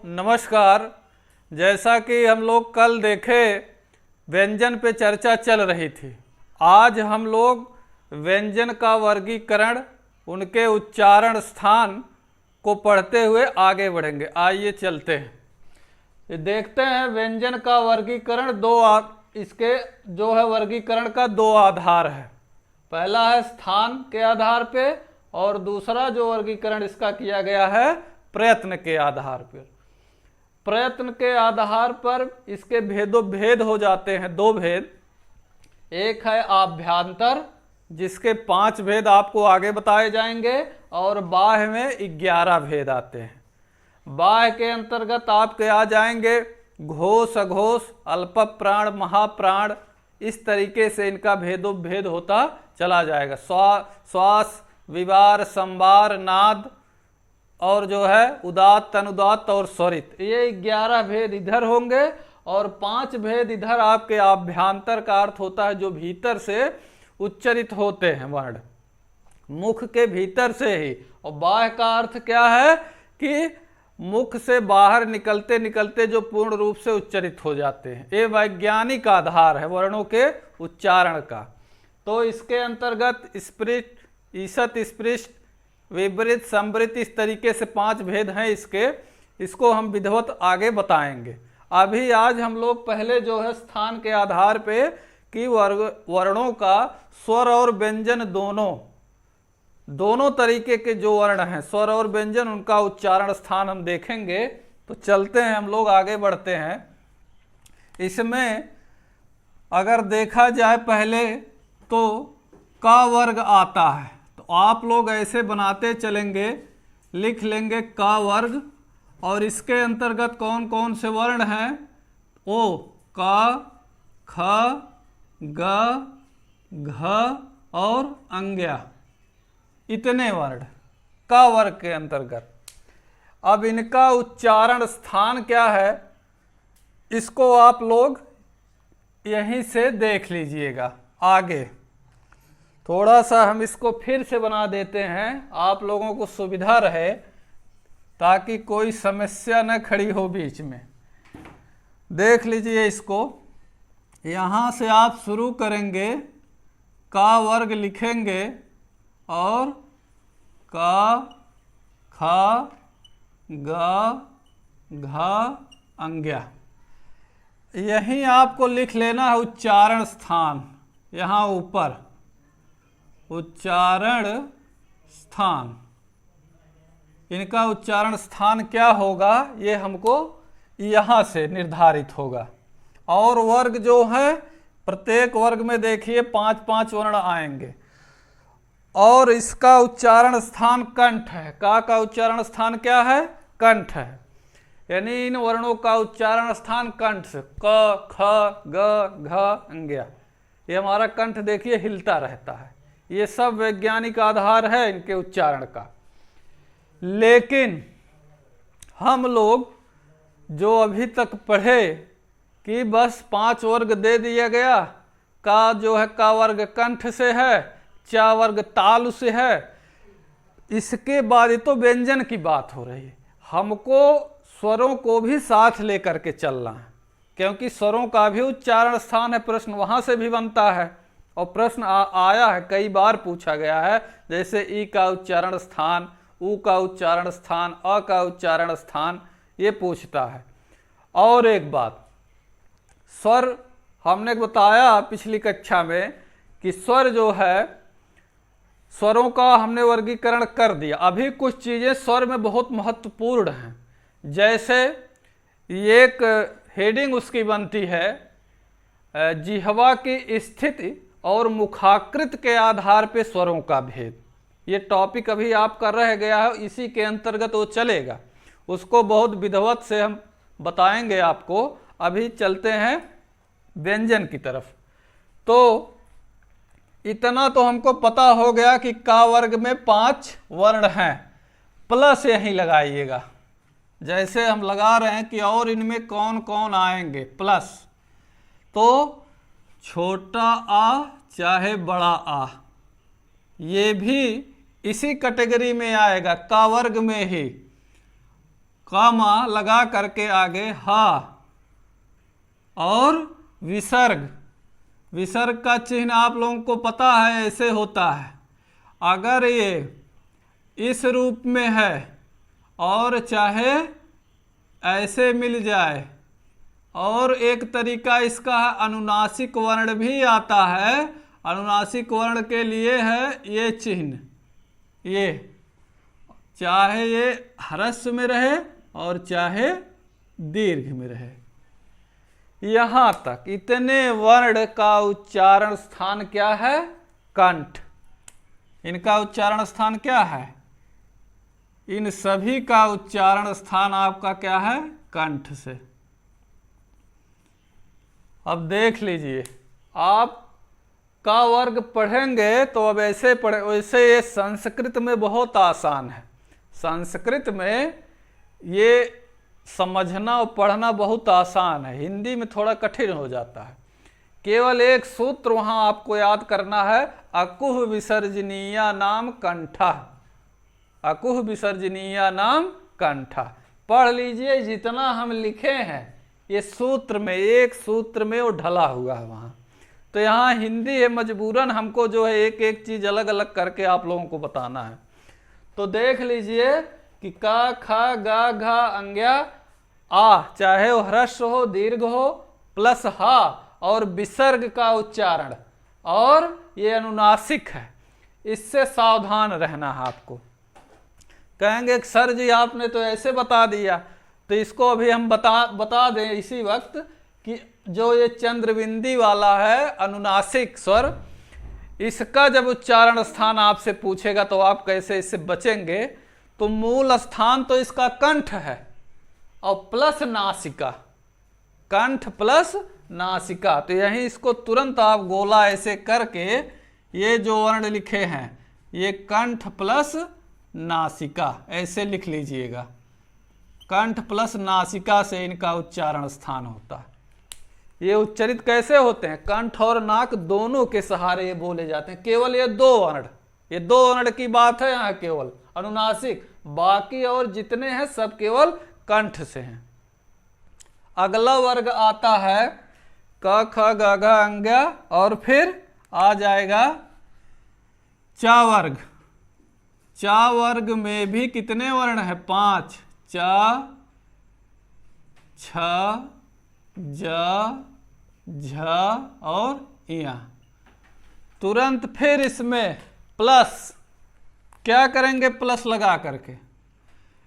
नमस्कार। जैसा कि हम लोग कल देखे व्यंजन पे चर्चा चल रही थी। आज हम लोग व्यंजन का वर्गीकरण, उनके उच्चारण स्थान को पढ़ते हुए आगे बढ़ेंगे। आइए चलते हैं, ये देखते हैं व्यंजन का वर्गीकरण। इसके जो है वर्गीकरण का दो आधार है। पहला है स्थान के आधार पे और दूसरा जो वर्गीकरण इसका किया गया है प्रयत्न के आधार पर। प्रयत्न के आधार पर इसके भेद हो जाते हैं, दो भेद। एक है आभ्यंतर, जिसके 5 भेद आपको आगे बताए जाएंगे, और बाह्य में 11 भेद आते हैं। बाह्य के अंतर्गत आपके आ जाएंगे घोष, अघोष, अल्प प्राण, महाप्राण। इस तरीके से इनका भेद होता चला जाएगा। श्वास, विवार, संवार, नाद, और जो है उदात्त, अनुदात्त और स्वरित। ये 11 भेद इधर होंगे और 5 भेद इधर। आपके आभ्यंतर का अर्थ होता है जो भीतर से उच्चरित होते हैं वर्ण, मुख के भीतर से ही। और बाह्य का अर्थ क्या है कि मुख से बाहर निकलते निकलते जो पूर्ण रूप से उच्चरित हो जाते हैं। ये वैज्ञानिक आधार है वर्णों के उच्चारण का। तो इसके अंतर्गत स्पृष्ट, ईषत्, स्पृष्ट, विपरीत, संवृत, इस तरीके से 5 भेद हैं इसको हम विधिवत आगे बताएंगे। अभी आज हम लोग पहले जो है स्थान के आधार पे कि वर्णों का स्वर और व्यंजन दोनों तरीके के जो वर्ण हैं, स्वर और व्यंजन, उनका उच्चारण स्थान हम देखेंगे। तो चलते हैं, हम लोग आगे बढ़ते हैं। इसमें अगर देखा जाए पहले तो का वर्ग आता है, तो आप लोग ऐसे बनाते चलेंगे, लिख लेंगे का वर्ग। और इसके अंतर्गत कौन कौन से वर्ण हैं? ओ, का, ख, ग, घ और अंग्या, इतने वर्ण का वर्ग के अंतर्गत। अब इनका उच्चारण स्थान क्या है, इसको आप लोग यहीं से देख लीजिएगा। आगे थोड़ा सा हम इसको फिर से बना देते हैं, आप लोगों को सुविधा रहे, ताकि कोई समस्या न खड़ी हो बीच में। देख लीजिए इसको, यहाँ से आप शुरू करेंगे, का वर्ग लिखेंगे और का, ख, ग, घ, अंग्या, यहीं आपको लिख लेना है उच्चारण स्थान। यहाँ ऊपर उच्चारण स्थान, इनका उच्चारण स्थान क्या होगा ये हमको यहाँ से निर्धारित होगा। और वर्ग जो है, प्रत्येक वर्ग में देखिए 5-5 वर्ण आएंगे। और इसका उच्चारण स्थान कंठ है। का उच्चारण स्थान क्या है? कंठ है। यानी इन वर्णों का उच्चारण स्थान कंठ से, क, ख, ग, घ, अंग्या, ये हमारा कंठ देखिए हिलता रहता है। ये सब वैज्ञानिक आधार है इनके उच्चारण का। लेकिन हम लोग जो अभी तक पढ़े कि बस 5 वर्ग दे दिया गया, का जो है का वर्ग कंठ से है, चा वर्ग तालु से है। इसके बाद ये तो व्यंजन की बात हो रही है, हमको स्वरों को भी साथ लेकर के चलना है, क्योंकि स्वरों का भी उच्चारण स्थान है। प्रश्न वहां से भी बनता है, और प्रश्न आया है, कई बार पूछा गया है। जैसे ई का उच्चारण स्थान, ऊ का उच्चारण स्थान, अ का उच्चारण स्थान, ये पूछता है। और एक बात, स्वर हमने बताया पिछली कक्षा में कि स्वर जो है, स्वरों का हमने वर्गीकरण कर दिया। अभी कुछ चीज़ें स्वर में बहुत महत्वपूर्ण हैं। जैसे एक हेडिंग उसकी बनती है, जिह्वा की स्थिति और मुखाकृत के आधार पे स्वरों का भेद। ये टॉपिक अभी आपका रह गया है, इसी के अंतर्गत वो चलेगा। उसको बहुत विधिवत से हम बताएंगे आपको। अभी चलते हैं व्यंजन की तरफ। तो इतना तो हमको पता हो गया कि का वर्ग में 5 वर्ण हैं। प्लस यहीं लगाइएगा, जैसे हम लगा रहे हैं कि और इनमें कौन कौन आएंगे प्लस। तो छोटा आ चाहे बड़ा आ, ये भी इसी कैटेगरी में आएगा, का वर्ग में ही। कामा लगा करके आगे हा और विसर्ग। विसर्ग का चिन्ह आप लोगों को पता है ऐसे होता है, अगर ये इस रूप में है और चाहे ऐसे मिल जाए, और एक तरीका इसका है अनुनासिक वर्ण भी आता है। अनुनासिक वर्ण के लिए है ये चिन्ह, ये चाहे ये ह्रस्व में रहे और चाहे दीर्घ में रहे। यहां तक इतने वर्ण का उच्चारण स्थान क्या है? कंठ। इनका उच्चारण स्थान क्या है? इन सभी का उच्चारण स्थान आपका क्या है? कंठ से। अब देख लीजिए, आप का वर्ग पढ़ेंगे तो अब ऐसे पढ़े, वैसे ये संस्कृत में बहुत आसान है। संस्कृत में ये समझना और पढ़ना बहुत आसान है, हिंदी में थोड़ा कठिन हो जाता है। केवल एक सूत्र वहां आपको याद करना है, अकुह विसर्जनीया नाम कंठा। अकुह विसर्जनीया नाम कंठा पढ़ लीजिए। जितना हम लिखे हैं ये सूत्र में, एक सूत्र में वो ढला हुआ है वहां। तो यहाँ हिंदी है, मजबूरन हमको जो है एक एक चीज अलग अलग करके आप लोगों को बताना है। तो देख लीजिए कि का खा गा घा अंग्या आ, चाहे वो ह्रस्व हो दीर्घ हो, प्लस हा और विसर्ग का उच्चारण, और ये अनुनासिक है, इससे सावधान रहना है आपको। कहेंगे सर जी आपने तो ऐसे बता दिया, तो इसको अभी हम बता दें इसी वक्त कि जो ये चंद्रबिंदी वाला है अनुनासिक स्वर, इसका जब उच्चारण स्थान आपसे पूछेगा तो आप कैसे इससे बचेंगे? तो मूल स्थान तो इसका कंठ है और प्लस नासिका, कंठ प्लस नासिका। तो यही इसको तुरंत आप गोला ऐसे करके ये जो वर्ण लिखे हैं ये कंठ प्लस नासिका ऐसे लिख लीजिएगा। कंठ प्लस नासिका से इनका उच्चारण स्थान होता है। ये उच्चरित कैसे होते हैं? कंठ और नाक दोनों के सहारे ये बोले जाते हैं। केवल ये दो वर्ण की बात है यहाँ, केवल अनुनासिक, बाकी और जितने हैं सब केवल कंठ से हैं। अगला वर्ग आता है क ख ग घ अंग्या, और फिर आ जाएगा चा वर्ग। चा वर्ग में भी कितने वर्ण है? 5, चा, छ, ज, झ और या। तुरंत फिर इसमें प्लस, क्या करेंगे? प्लस लगा करके।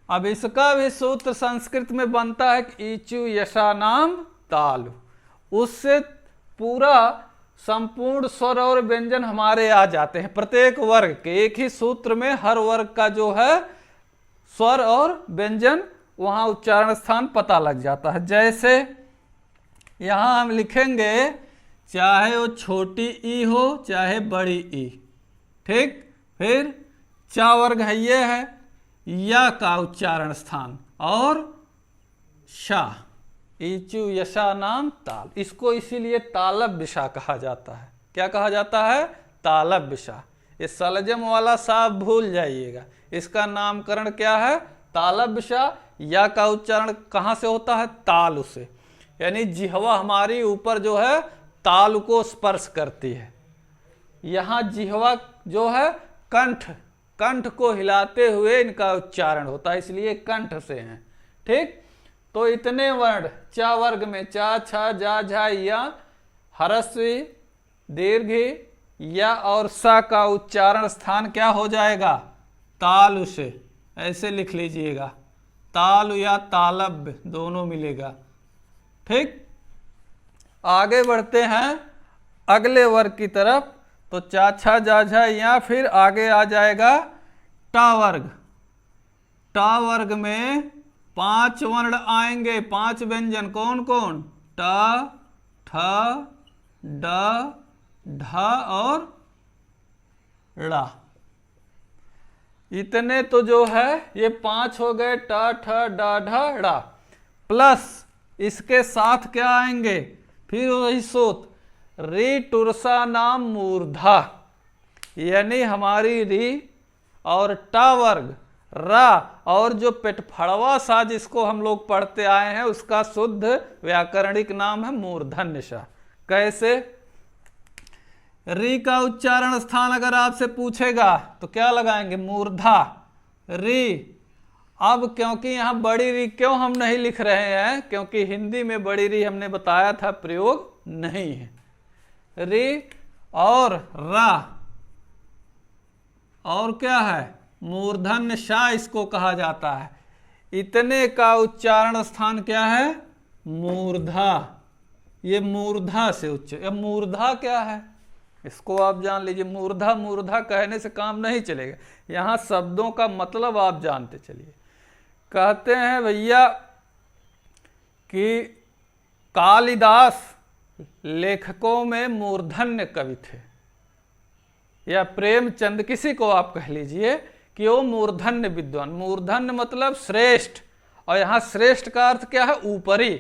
अब इसका भी सूत्र संस्कृत में बनता है कि ईचु यशा नाम तालु। उससे पूरा संपूर्ण स्वर और व्यंजन हमारे आ जाते हैं। प्रत्येक वर्ग के एक ही सूत्र में हर वर्ग का जो है स्वर और व्यंजन वहां उच्चारण स्थान पता लग जाता है। जैसे यहां हम लिखेंगे, चाहे वो छोटी ई हो चाहे बड़ी ई, ठीक। फिर चा वर्ग है, ये है या का उच्चारण स्थान, और शा, ईचु यशा नाम ताल। इसको इसीलिए तालब विषा कहा जाता है। क्या कहा जाता है? तालब विषा। ये सलजम वाला साफ भूल जाइएगा। इसका नामकरण क्या है? तालब विषा। या का उच्चारण कहाँ से होता है? तालु से, यानी जिह्वा हमारी ऊपर जो है तालु को स्पर्श करती है। यहाँ जिह्वा जो है कंठ को हिलाते हुए इनका उच्चारण होता है, इसलिए कंठ से हैं, ठीक। तो इतने वर्ण चा वर्ग में चा, छ, जा, झा, या, ह्रस्वी, दीर्घ, या और सा का उच्चारण स्थान क्या हो जाएगा? तालु से। ऐसे लिख लीजिएगा, तालु या तालब दोनों मिलेगा, ठीक। आगे बढ़ते हैं अगले वर्ग की तरफ। तो चा, छा, जा, झा, या, फिर आगे आ जाएगा टा वर्ग। टा वर्ग में 5 वर्ण आएंगे, 5 व्यंजन। कौन कौन? ट, ठ, ड, ढ और ड़। इतने तो जो है ये 5 हो गए, ट, ठ, ड, ढ, ड़। प्लस इसके साथ क्या आएंगे? फिर वही सूत्र, री टुरसा नाम मूर्धा, यानी हमारी री और टा वर्ग रा, और जो पेटफड़वा सा जिसको हम लोग पढ़ते आए हैं उसका शुद्ध व्याकरणिक नाम है मूर्धन्य सा। कैसे? री का उच्चारण स्थान अगर आपसे पूछेगा तो क्या लगाएंगे? मूर्धा, री। अब क्योंकि यहाँ बड़ी री क्यों हम नहीं लिख रहे हैं, क्योंकि हिंदी में बड़ी री हमने बताया था प्रयोग नहीं है। री और रा, और क्या है? मूर्धन्य शा इसको कहा जाता है। इतने का उच्चारण स्थान क्या है? मूर्धा। ये मूर्धा से उच्च, या मूर्धा क्या है इसको आप जान लीजिए। मूर्धा मूर्धा कहने से काम नहीं चलेगा, यहाँ शब्दों का मतलब आप जानते चलिए। कहते हैं भैया कि कालिदास लेखकों में मूर्धन्य कवि थे, या प्रेमचंद, किसी को आप कह लीजिए कि वो मूर्धन्य विद्वान। मूर्धन्य मतलब श्रेष्ठ, और यहाँ श्रेष्ठ का अर्थ क्या है? ऊपरी,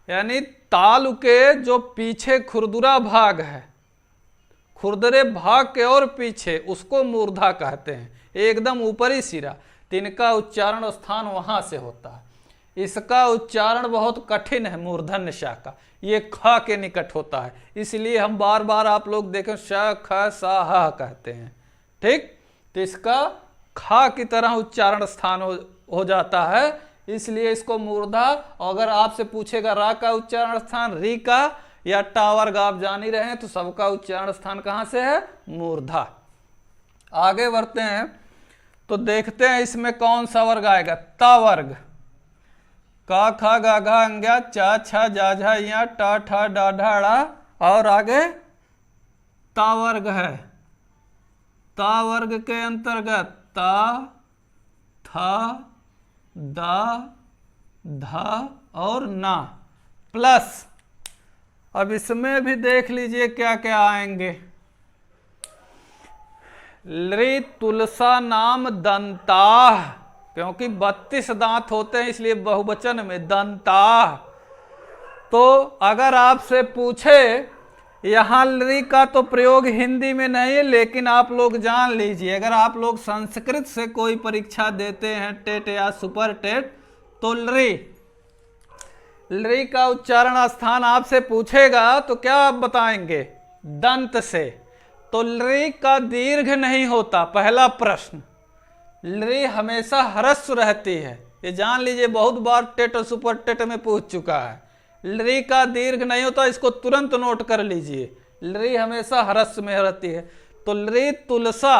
यानी तालु के जो पीछे खुरदुरा भाग है, खुरदरे भाग के और पीछे, उसको मूर्धा कहते हैं, एकदम ऊपरी सिरा। तिनका उच्चारण स्थान वहां से होता है। इसका उच्चारण बहुत कठिन है मूर्धन्य शा का, ये ख के निकट होता है, इसलिए हम बार बार आप लोग देखें श ख सा ह कहते हैं। ठीक, तो इसका ख की तरह उच्चारण स्थान हो जाता है, इसलिए इसको मूर्धा। अगर आपसे पूछेगा रा का उच्चारण स्थान, री का या टावर्ग आप जान ही रहे हैं, तो सबका उच्चारण स्थान कहां से है? मूर्धा। आगे बढ़ते हैं तो देखते हैं इसमें कौन सा वर्ग आएगा। ता वर्ग, का खा गा घा अंग्या चा छा जा झा या टा ठा डा ढा ड़ा, और आगे ता वर्ग है। ता वर्ग के अंतर्गत ता, था, दा, धा और ना, प्लस। अब इसमें भी देख लीजिए क्या क्या आएंगे। लृ तुलसा नाम दंताह, क्योंकि 32 दांत होते हैं इसलिए बहुवचन में दंताह। तो अगर आपसे पूछे, यहाँ लृ का तो प्रयोग हिंदी में नहीं है, लेकिन आप लोग जान लीजिए, अगर आप लोग संस्कृत से कोई परीक्षा देते हैं, टेट या सुपर टेट, तो लृ का उच्चारण स्थान आपसे पूछेगा तो क्या आप बताएंगे? दंत से। तो लृ का दीर्घ नहीं होता, पहला प्रश्न। लृ हमेशा ह्रस्व रहती है, ये जान लीजिए, बहुत बार टेट और सुपर टेट में पूछ चुका है। लृ का दीर्घ नहीं होता, इसको तुरंत नोट कर लीजिए। लृ हमेशा ह्रस्व में रहती है। तो लृ तुलसा,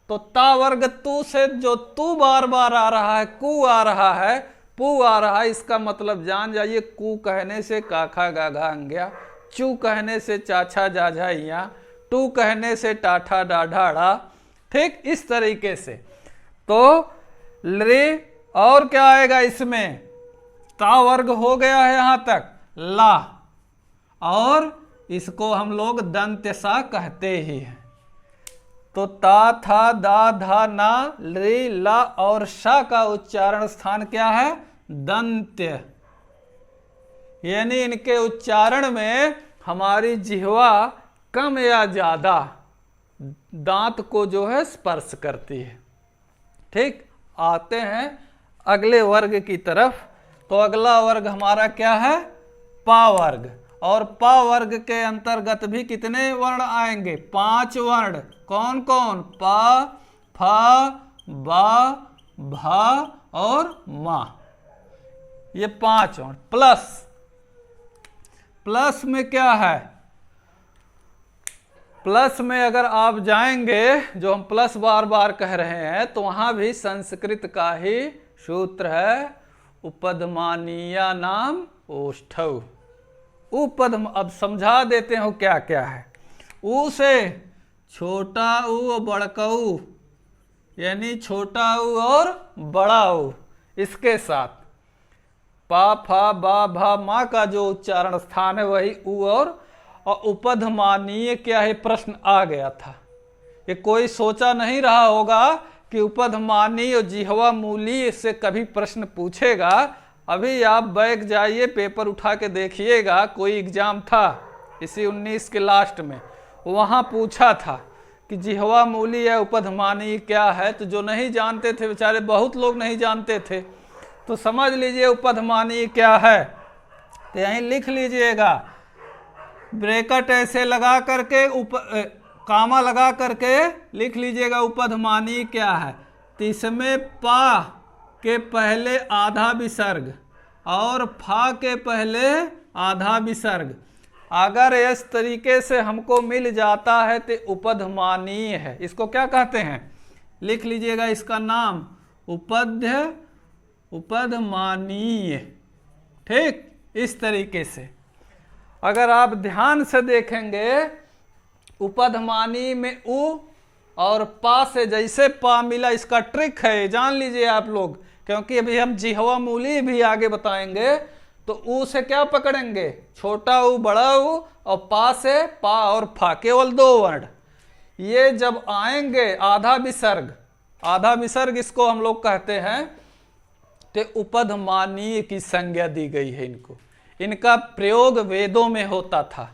तो ता वर्ग तू से जो तू बार बार आ रहा है, कु आ रहा है, पू आ रहा है, इसका मतलब जान जाइए, कु कहने से काखा गाघा अंग्या, चू कहने से चाछा जाझा या, टू कहने से टाठा डाढ़ा। ठीक, इस तरीके से। तो लृ और क्या आएगा इसमें? ता वर्ग हो गया है यहां तक, ला, और इसको हम लोग दंत्य सा कहते ही हैं। तो ता, था, दा, धा, ना, लृ, ला और शा का उच्चारण स्थान क्या है? दंत्य। यानी इनके उच्चारण में हमारी जिह्वा कम या ज्यादा दांत को जो है स्पर्श करती है। ठीक, आते हैं अगले वर्ग की तरफ। तो अगला वर्ग हमारा क्या है? पा वर्ग। और पा वर्ग के अंतर्गत भी कितने वर्ण आएंगे? 5 वर्ण। कौन कौन? पा, फा, बा, भा और मा, ये 5 वर्ण। प्लस में क्या है? प्लस में अगर आप जाएंगे, जो हम प्लस बार बार कह रहे हैं, तो वहां भी संस्कृत का ही सूत्र है, उपधमानीया नाम ओष्ठव। उपधम, अब समझा देते हो क्या क्या है। ऊ से छोटा ऊ, बड़का ऊ, यानी छोटा ऊ और बड़ा ऊ, इसके साथ पा, फा, बा, भा, मा का जो उच्चारण स्थान है वही ऊ। और उपधमानीय क्या है? प्रश्न आ गया था, ये कोई सोचा नहीं रहा होगा कि उपधमानीय और जिह्वा मूली से कभी प्रश्न पूछेगा। अभी आप बैग जाइए, पेपर उठा के देखिएगा, कोई एग्जाम था इसी 19 के लास्ट में, वहाँ पूछा था कि जिह्वा मूली या उपधमानी क्या है। तो जो नहीं जानते थे बेचारे, बहुत लोग नहीं जानते थे, तो समझ लीजिए उपधमानी क्या है। तो यहीं लिख लीजिएगा, ब्रैकेट ऐसे लगा करके कामा लगा करके लिख लीजिएगा उपधमानी क्या है। तो इसमें पा के पहले आधा विसर्ग और फा के पहले आधा विसर्ग अगर इस तरीके से हमको मिल जाता है तो उपधमानीय है। इसको क्या कहते हैं, लिख लीजिएगा इसका नाम उपधमानीय। ठीक, इस तरीके से अगर आप ध्यान से देखेंगे, उपधमानी में उ और पा से जैसे पा मिला, इसका ट्रिक है, जान लीजिए आप लोग, क्योंकि अभी हम जिह्वा मूली भी आगे बताएंगे। तो ऊ से क्या पकड़ेंगे, छोटा ऊ बड़ा ऊ, और पा से पा और फा, केवल 2 वर्ण। ये जब आएंगे आधा विसर्ग इसको हम लोग कहते हैं, तो उपधमानीय की संज्ञा दी गई है इनको। इनका प्रयोग वेदों में होता था,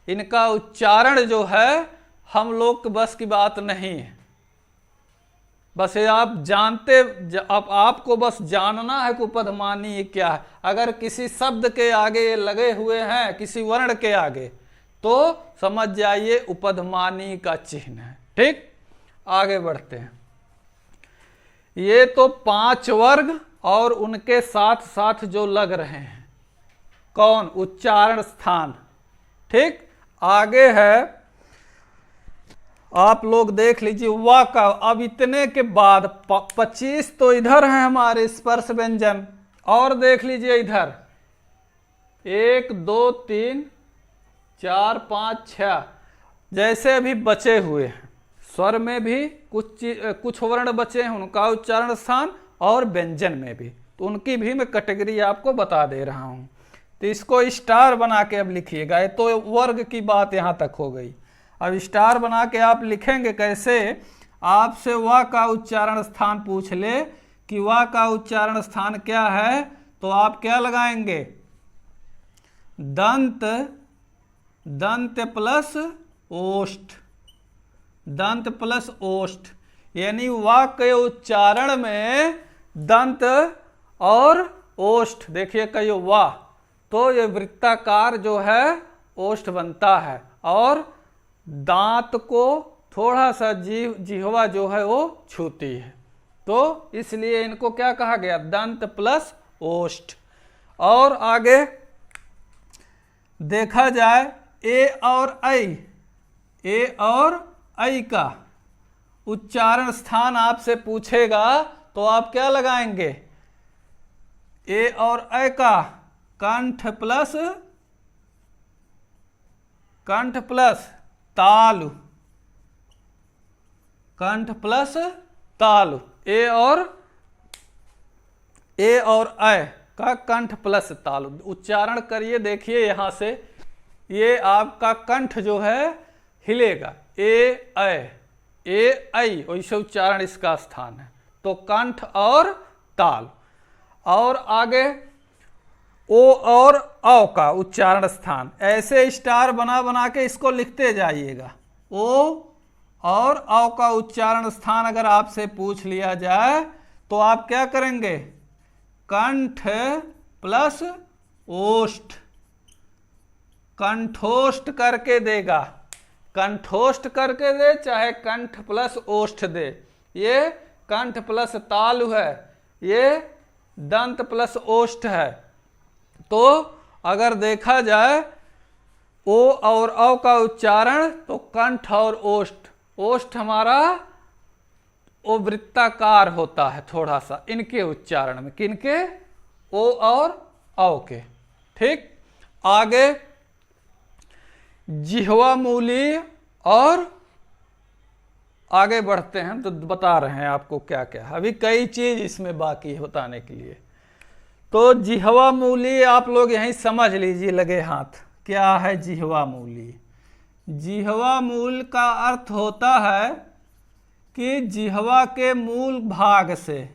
इनका उच्चारण जो है हम लोग के बस की बात नहीं है। बस ये आप जानते, अब आपको बस जानना है कि उपधमानी क्या है। अगर किसी शब्द के आगे ये लगे हुए हैं, किसी वर्ण के आगे, तो समझ जाइए उपधमानी का चिन्ह है। ठीक, आगे बढ़ते हैं। ये तो 5 वर्ग और उनके साथ साथ जो लग रहे हैं, कौन, उच्चारण स्थान। ठीक, आगे है, आप लोग देख लीजिए वा का। अब इतने के बाद 25 तो इधर है हमारे स्पर्श व्यंजन, और देख लीजिए इधर 1 2 3 4 5 6 जैसे अभी बचे हुए हैं। स्वर में भी कुछ वर्ण बचे हैं, उनका उच्चारण स्थान, और व्यंजन में भी, तो उनकी भी मैं कैटेगरी आपको बता दे रहा हूं। तो इसको स्टार बना के अब लिखिएगा। ये तो वर्ग की बात यहां तक हो गई। अब स्टार बना के आप लिखेंगे कैसे, आपसे वा का उच्चारण स्थान पूछ ले कि वा का उच्चारण स्थान क्या है, तो आप क्या लगाएंगे, दंत प्लस ओष्ठ, दंत प्लस ओष्ठ, यानी वा के उच्चारण में दंत और ओष्ठ। देखिए कई वा, तो ये वृत्ताकार जो है ओष्ठ बनता है, और दांत को थोड़ा सा जिह्वा जो है वो छूती है, तो इसलिए इनको क्या कहा गया, दंत प्लस ओष्ठ। और आगे देखा जाए ए और ऐ का उच्चारण स्थान आपसे पूछेगा, तो आप क्या लगाएंगे, ए और ऐ का कंठ प्लस तालु, कंठ प्लस तालु। ए और ऐ का कंठ प्लस तालु उच्चारण करिए। देखिए यहां से ये आपका कंठ जो है हिलेगा, ए ऐ वैसे उच्चारण इसका स्थान है, तो कंठ और ताल। और आगे ओ और औ का उच्चारण स्थान, ऐसे स्टार बना बना के इसको लिखते जाइएगा। ओ और औ का उच्चारण स्थान अगर आपसे पूछ लिया जाए, तो आप क्या करेंगे, कंठ प्लस ओष्ठ, कंठोष्ठ करके देगा, कंठोष्ठ करके दे चाहे कंठ प्लस ओष्ठ दे। ये कंठ प्लस तालु है, ये दंत प्लस ओष्ठ है। तो अगर देखा जाए ओ और औ का उच्चारण, तो कंठ और ओष्ठ, ओष्ठ हमारा ओ वृत्ताकार होता है थोड़ा सा इनके उच्चारण में, किनके, ओ और औ के। ठीक, आगे जिह्वा मूली, और आगे बढ़ते हैं तो बता रहे हैं आपको क्या क्या, अभी कई चीज इसमें बाकी है बताने के लिए। तो जिह्वा मूली आप लोग यहीं समझ लीजिए लगे हाथ, क्या है जिह्वा मूली। जिह्वा मूल का अर्थ होता है कि जिह्वा के मूल भाग से,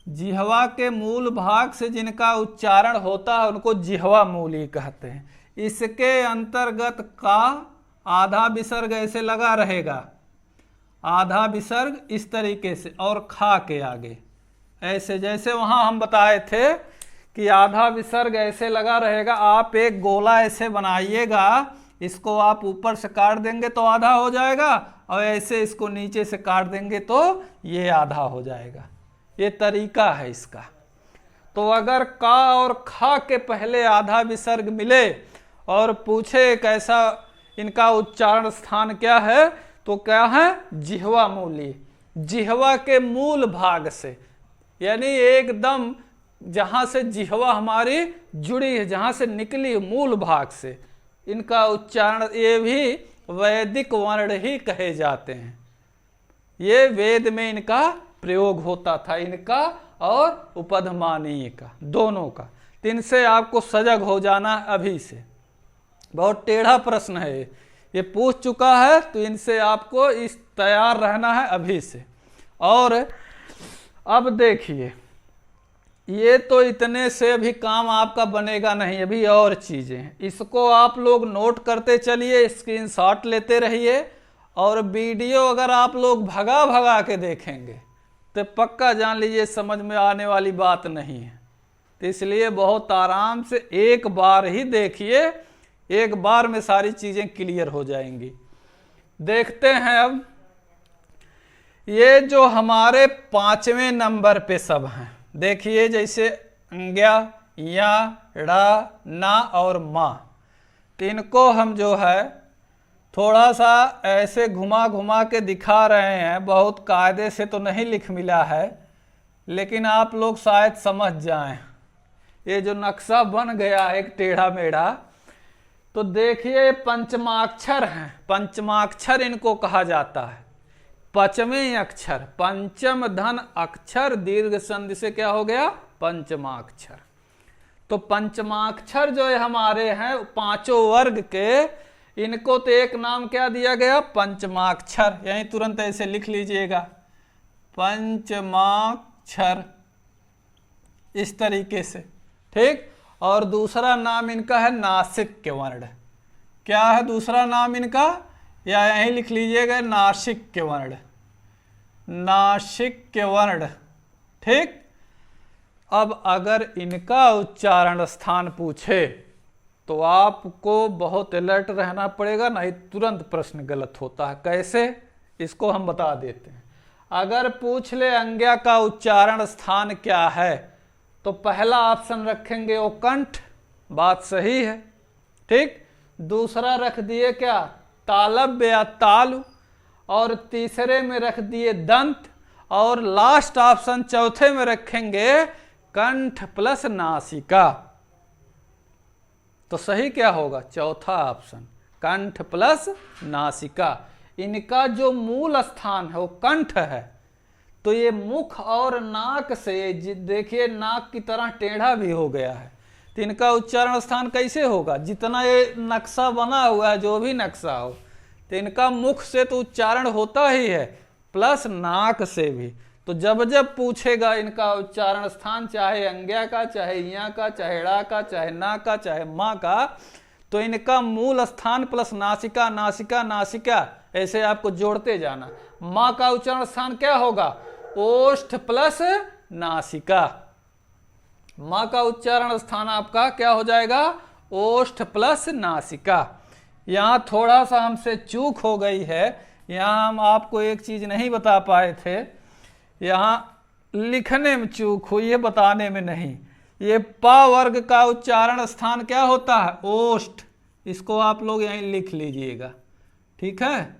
जिह्वा के मूल भाग से जिनका उच्चारण होता है उनको जिह्वा मूली कहते हैं। इसके अंतर्गत का आधा विसर्ग ऐसे लगा रहेगा, आधा विसर्ग इस तरीके से और खा के आगे ऐसे, जैसे वहां हम बताए थे कि आधा विसर्ग ऐसे लगा रहेगा। आप एक गोला ऐसे बनाइएगा, इसको आप ऊपर से काट देंगे तो आधा हो जाएगा, और ऐसे इसको नीचे से काट देंगे तो ये आधा हो जाएगा। ये तरीका है इसका। तो अगर का और खा के पहले आधा विसर्ग मिले और पूछे कैसा इनका उच्चारण स्थान क्या है, तो क्या है, जिह्वा मूली, जिह्वा के मूल भाग से, यानी एकदम जहां से जिह्वा हमारी जुड़ी है, जहां से निकली मूल भाग से इनका उच्चारण, ये भी वैदिक वर्ण ही कहे जाते हैं। ये वेद में इनका प्रयोग होता था, इनका और उपधमानीय का, दोनों का। तो इनसे आपको सजग हो जाना अभी से। बहुत टेढ़ा प्रश्न है ये पूछ चुका है, तो इनसे आपको इस तैयार रहना है अभी से। और अब देखिए, ये तो इतने से अभी काम आपका बनेगा नहीं, अभी और चीजें हैं। इसको आप लोग नोट करते चलिए, स्क्रीनशॉट लेते रहिए, और वीडियो अगर आप लोग भगा भगा के देखेंगे तो पक्का जान लीजिए समझ में आने वाली बात नहीं है। तो इसलिए बहुत आराम से एक बार ही देखिए, एक बार में सारी चीजें क्लियर हो जाएंगी। देखते हैं अब, ये जो हमारे 5वें नंबर पे सब हैं, देखिए जैसे अंग्या, या, ड़ा, ना और मा, तो इनको हम जो है थोड़ा सा ऐसे घुमा घुमा के दिखा रहे हैं। बहुत कायदे से तो नहीं लिख मिला है, लेकिन आप लोग शायद समझ जाएं। ये जो नक्शा बन गया एक टेढ़ा मेढ़ा, तो देखिए पंचमाक्षर हैं, पंचमाक्षर इनको कहा जाता है। 5वें अक्षर, पंचम धन अक्षर दीर्घ संधि से क्या हो गया, पंचमाक्षर। तो पंचमाक्षर जो है हमारे हैं पांचों वर्ग के, इनको तो एक नाम क्या दिया गया, पंचमाक्षर। यहीं तुरंत ऐसे लिख लीजिएगा, पंचमाक्षर, इस तरीके से, ठीक। और दूसरा नाम इनका है नासिक वर्ण। क्या है दूसरा नाम इनका, या यहीं लिख लीजिएगा, नासिक वर्ण, नासिक वर्ण, ठीक। अब अगर इनका उच्चारण स्थान पूछे तो आपको बहुत अलर्ट रहना पड़ेगा, नहीं तुरंत प्रश्न गलत होता है। कैसे, इसको हम बता देते हैं। अगर पूछ ले अंग्या का उच्चारण स्थान क्या है, तो पहला ऑप्शन रखेंगे वो कंठ, बात सही है, ठीक। दूसरा रख दिए क्या, तालव्य या तालु, और तीसरे में रख दिए दंत, और लास्ट ऑप्शन चौथे में रखेंगे कंठ प्लस नासिका। तो सही क्या होगा, चौथा ऑप्शन, कंठ प्लस नासिका। इनका जो मूल स्थान है वो कंठ है, तो ये मुख और नाक से, देखिए नाक की तरह टेढ़ा भी हो गया है, तो इनका उच्चारण स्थान कैसे होगा, जितना ये नक्शा बना हुआ है, जो भी नक्शा हो, तो इनका मुख से तो उच्चारण होता ही है, प्लस नाक से भी। तो जब जब पूछेगा इनका उच्चारण स्थान, चाहे अंग्या का, चाहे या का, चाहे ड़ा का, चाहे ना का, चाहे माँ का, तो इनका मूल स्थान प्लस नासिका, नासिका, नासिका, ऐसे आपको जोड़ते जाना। माँ का उच्चारण स्थान क्या होगा, ओष्ठ प्लस नासिका। माँ का उच्चारण स्थान आपका क्या हो जाएगा, ओष्ठ प्लस नासिका। यहाँ थोड़ा सा हमसे चूक हो गई है, यहाँ हम आपको एक चीज नहीं बता पाए थे, यहाँ लिखने में चूक हुई है, बताने में नहीं। ये पा वर्ग का उच्चारण स्थान क्या होता है, ओष्ठ। इसको आप लोग यहीं लिख लीजिएगा, ठीक है।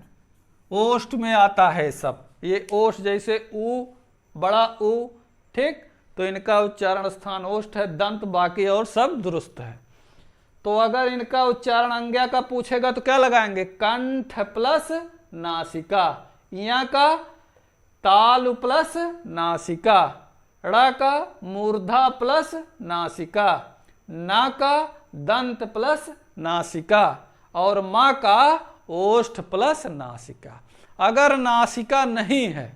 ओष्ठ में आता है सब, ये ओष्ठ, जैसे ऊ, बड़ा ऊ, ठीक। तो इनका उच्चारण स्थान ओष्ठ है, दंत बाकी और सब दुरुस्त है। तो अगर इनका उच्चारण अंग्या का पूछेगा तो क्या लगाएंगे, कंठ प्लस नासिका। या का तालु प्लस नासिका, ड़ा का मूर्धा प्लस नासिका, ना का दंत प्लस नासिका, और माँ का ओष्ठ प्लस नासिका। अगर नासिका नहीं है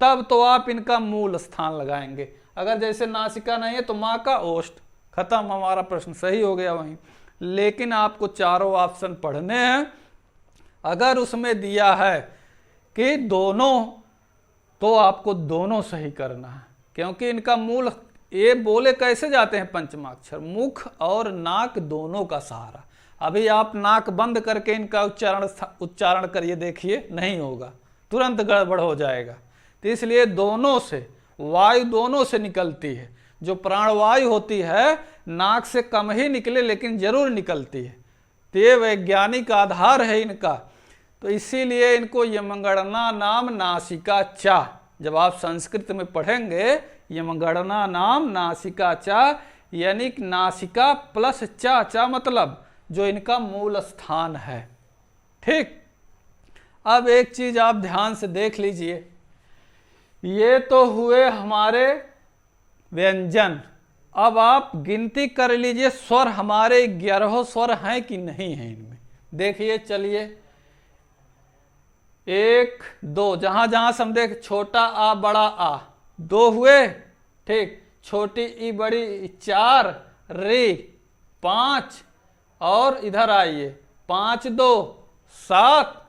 तब तो आप इनका मूल स्थान लगाएंगे। अगर जैसे नासिका नहीं है तो माँ का ओष्ठ, खत्म, हमारा प्रश्न सही हो गया वहीं। लेकिन आपको चारों ऑप्शन पढ़ने हैं, अगर उसमें दिया है कि दोनों, तो आपको दोनों सही करना है, क्योंकि इनका मूल, ये बोले कैसे जाते हैं पंचमाक्षर, मुख और नाक दोनों का सहारा। अभी आप नाक बंद करके इनका उच्चारण करिए, देखिए नहीं होगा, तुरंत गड़बड़ हो जाएगा। तो इसलिए दोनों से, वायु दोनों से निकलती है। जो प्राणवायु होती है नाक से कम ही निकले लेकिन जरूर निकलती है। तो ये वैज्ञानिक आधार है इनका। तो इसीलिए इनको यमगणना नाम नासिका चा, जब आप संस्कृत में पढ़ेंगे यमगणना नाम नासिका चा, यानी नासिका प्लस चा, चा मतलब जो इनका मूल स्थान है। ठीक, अब एक चीज आप ध्यान से देख लीजिए, ये तो हुए हमारे व्यंजन। अब आप गिनती कर लीजिए स्वर, हमारे 11 स्वर हैं कि नहीं हैं इनमें। देखिए चलिए, 1 2, जहां जहां से हम देख, छोटा आ बड़ा आ 2 हुए, ठीक, छोटी ई बड़ी 4, रे 5, और इधर आइए 5 2 7,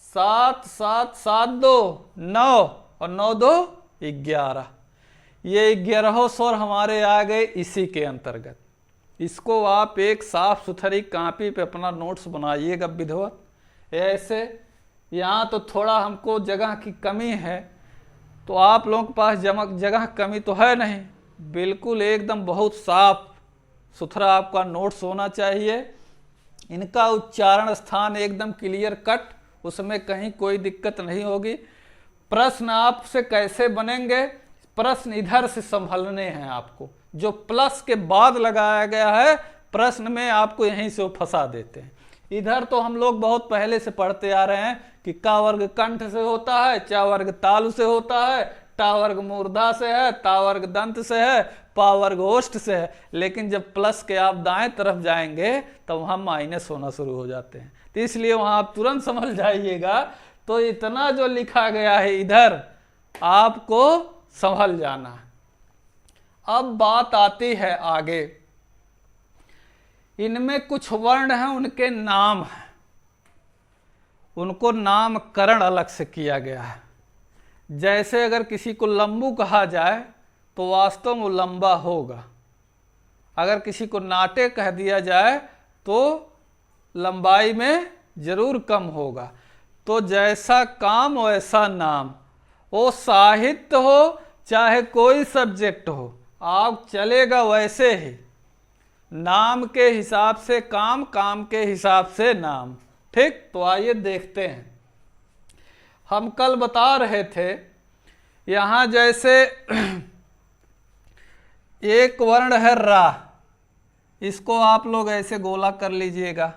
7 7 7 2 9, और 9 2 11। ये 11 स्वर हमारे आ गए इसी के अंतर्गत। इसको आप एक साफ सुथरी कॉपी पे अपना नोट्स बनाइएगा विधिवत। ऐसे यहाँ तो थोड़ा हमको जगह की कमी है, तो आप लोगों के पास जगह कमी तो है नहीं, बिल्कुल एकदम बहुत साफ सुथरा आपका नोट्स होना चाहिए। इनका उच्चारण स्थान एकदम क्लियर कट, उसमें कहीं कोई दिक्कत नहीं होगी। प्रश्न आपसे कैसे बनेंगे, प्रश्न इधर से संभलने हैं आपको। जो प्लस के बाद लगाया गया है प्रश्न में, आपको यहीं से वो फंसा देते हैं। इधर तो हम लोग बहुत पहले से पढ़ते आ रहे हैं कि का वर्ग कंठ से होता है, चा वर्ग तालु से होता है, टा वर्ग मूर्धा से है, ता वर्ग दंत से है, पा वर्ग ओष्ठ से है। लेकिन जब प्लस के आप दाएं तरफ जाएंगे तो वहां माइनस होना शुरू हो जाते हैं। तो इसलिए वहां आप तुरंत समझ जाइएगा। तो इतना जो लिखा गया है इधर आपको संभल जाना। अब बात आती है आगे, इनमें कुछ वर्ण हैं, उनके नाम हैं, उनको नामकरण अलग से किया गया है। जैसे अगर किसी को लंबू कहा जाए तो वास्तव में लंबा होगा, अगर किसी को नाटे कह दिया जाए तो लंबाई में जरूर कम होगा। तो जैसा काम वैसा नाम, वो साहित्य हो चाहे कोई सब्जेक्ट हो, आप चलेगा वैसे ही। नाम के हिसाब से काम, काम के हिसाब से नाम। ठीक, तो आइए देखते हैं। हम कल बता रहे थे यहां जैसे एक वर्ण है रा, इसको आप लोग ऐसे गोला कर लीजिएगा।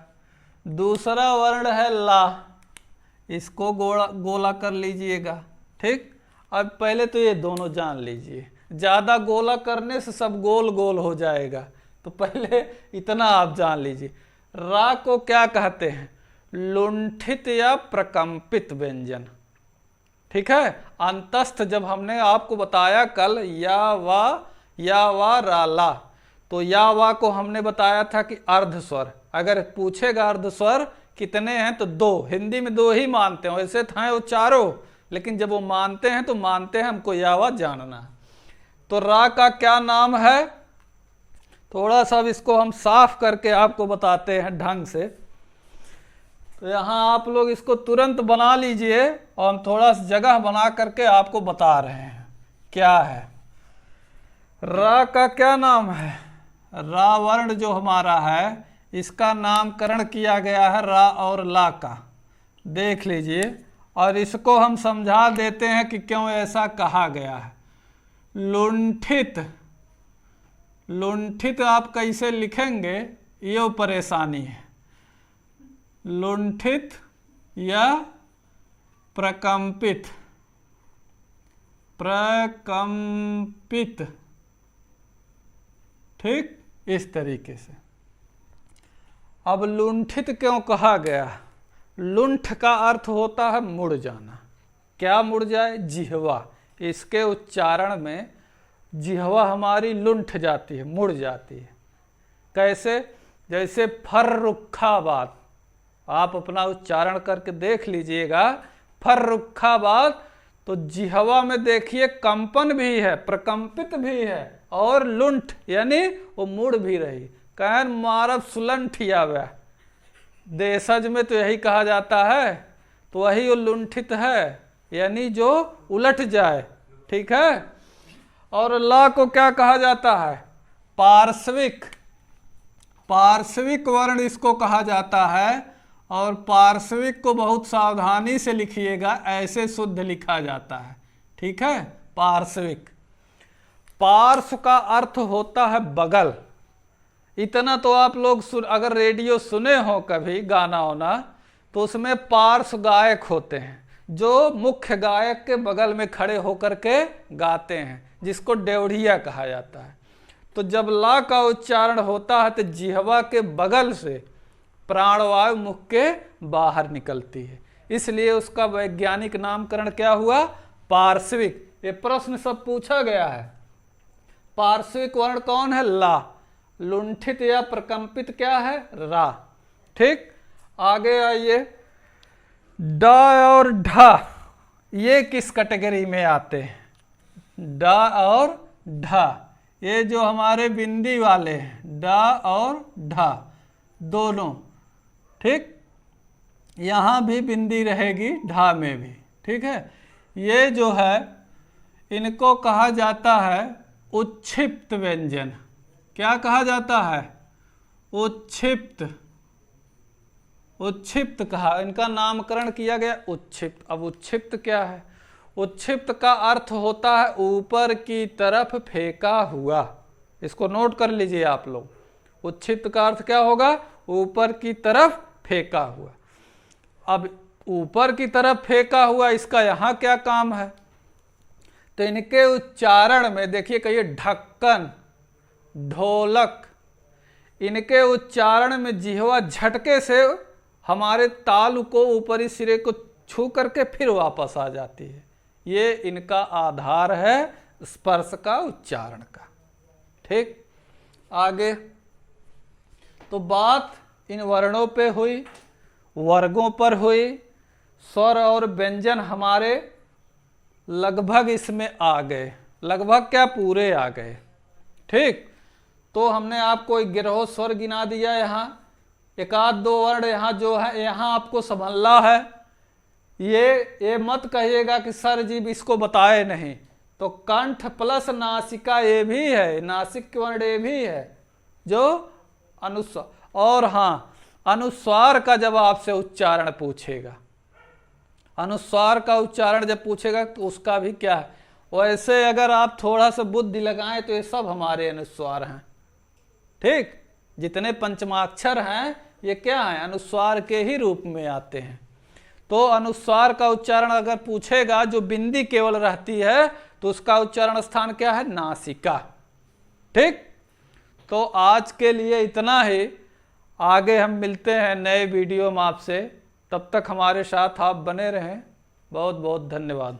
दूसरा वर्ण है ला, इसको गोला कर लीजिएगा। ठीक, अब पहले तो ये दोनों जान लीजिए, ज़्यादा गोला करने से सब गोल गोल हो जाएगा, तो पहले इतना आप जान लीजिए। रा को क्या कहते हैं, लुंठित या प्रकंपित व्यंजन। ठीक है, अंतस्थ जब हमने आपको बताया कल या वा रा ला, तो या वा को हमने बताया था कि अर्ध स्वर। अगर पूछेगा अर्ध स्वर कितने हैं तो 2, हिंदी में 2 ही मानते हैं, वैसे था वो चारों, लेकिन जब वो मानते हैं तो मानते हैं हमको या वा जानना। तो रा का क्या नाम है, थोड़ा सा इसको हम साफ करके आपको बताते हैं ढंग से। तो यहाँ आप लोग इसको तुरंत बना लीजिए, और हम थोड़ा सा जगह बना करके आपको बता रहे हैं क्या है। रा का क्या नाम है, रा वर्ण जो हमारा है इसका नामकरण किया गया है रा और ला का। देख लीजिए, और इसको हम समझा देते हैं कि क्यों ऐसा कहा गया है। लुंठित, लुंठित आप कैसे लिखेंगे ये परेशानी है। लुंठित या प्रकंपित, प्रकंपित, ठीक, इस तरीके से। अब लुंठित क्यों कहा गया, लुंठ का अर्थ होता है मुड़ जाना। क्या मुड़ जाए, जिह्वा, इसके उच्चारण में जिह्वा हमारी लुंठ जाती है, मुड़ जाती है। कैसे, जैसे फर्रुखाबाद, आप अपना उच्चारण करके देख लीजिएगा। फर्रुखाबाद, तो जिहवा में देखिए कंपन भी है, प्रकंपित भी है, और लुंठ यानी वो मुड़ भी रही। कहन मारब सुलंठिया वह, देशज में तो यही कहा जाता है, तो वही वो लुंठित है यानी जो उलट जाए। ठीक है। और ला को क्या कहा जाता है? पार्श्विक, पार्श्विक वर्ण इसको कहा जाता है। और पार्श्विक को बहुत सावधानी से लिखिएगा, ऐसे शुद्ध लिखा जाता है। ठीक है। पार्श्विक, पार्श्व का अर्थ होता है बगल। इतना तो आप लोग अगर रेडियो सुने हो कभी गाना होना, तो उसमें पार्श्व गायक होते हैं जो मुख्य गायक के बगल में खड़े होकर के गाते हैं, जिसको डेवढ़िया कहा जाता है। तो जब ला का उच्चारण होता है तो जिह्वा के बगल से प्राणवायु मुख के बाहर निकलती है, इसलिए उसका वैज्ञानिक नामकरण क्या हुआ? पार्श्विक। ये प्रश्न सब पूछा गया है। पार्श्विक वर्ण कौन है? ला। लुंठित या प्रकंपित क्या है? रा। ठीक। आगे आइए, डा और ढा, ये किस कैटेगरी में आते हैं? डा और ढा, ये जो हमारे बिंदी वाले हैं, डा और ढा दोनों। ठीक। यहाँ भी बिंदी रहेगी, ढा में भी। ठीक है। ये जो है इनको कहा जाता है उच्छिप्त व्यंजन। क्या कहा जाता है? उच्छिप्त। उच्छिप्त कहा, इनका नामकरण किया गया उच्छिप्त। अब उच्छिप्त क्या है? उच्छिप्त का अर्थ होता है ऊपर की तरफ फेंका हुआ। इसको नोट कर लीजिए आप लोग। उच्छिप्त का अर्थ क्या होगा? ऊपर की तरफ फेंका हुआ। अब ऊपर की तरफ फेंका हुआ, इसका यहाँ क्या काम है? तो इनके उच्चारण में देखिए, कहिए ढक्कन, ढोलक, इनके उच्चारण में जिह्वा झटके से हमारे तालु को, ऊपरी सिरे को छू करके फिर वापस आ जाती है। ये इनका आधार है स्पर्श का उच्चारण का। ठीक। आगे तो बात इन वर्णों पे हुई, वर्गों पर हुई। स्वर और व्यंजन हमारे लगभग इसमें आ गए, लगभग क्या, पूरे आ गए। ठीक। तो हमने आपको एक गिरोह स्वर गिना दिया। यहाँ एक आध दो वर्ण यहाँ जो है, यहाँ आपको संभलना है। ये मत कहिएगा कि सर जी इसको बताए नहीं। तो कंठ प्लस नासिका ये भी है, नासिक के वर्ण ये भी है जो अनुस्वार। और हाँ, अनुस्वार का जब आपसे उच्चारण पूछेगा, अनुस्वार का उच्चारण जब पूछेगा तो उसका भी क्या है। वैसे अगर आप थोड़ा सा बुद्धि लगाएं तो ये सब हमारे अनुस्वार हैं। ठीक। जितने पंचमाक्षर हैं ये क्या है? अनुस्वार के ही रूप में आते हैं। तो अनुस्वार का उच्चारण अगर पूछेगा, जो बिंदी केवल रहती है, तो उसका उच्चारण स्थान क्या है? नासिका। ठीक। तो आज के लिए इतना ही। आगे हम मिलते हैं नए वीडियो में आपसे। तब तक हमारे साथ आप बने रहें। बहुत बहुत धन्यवाद।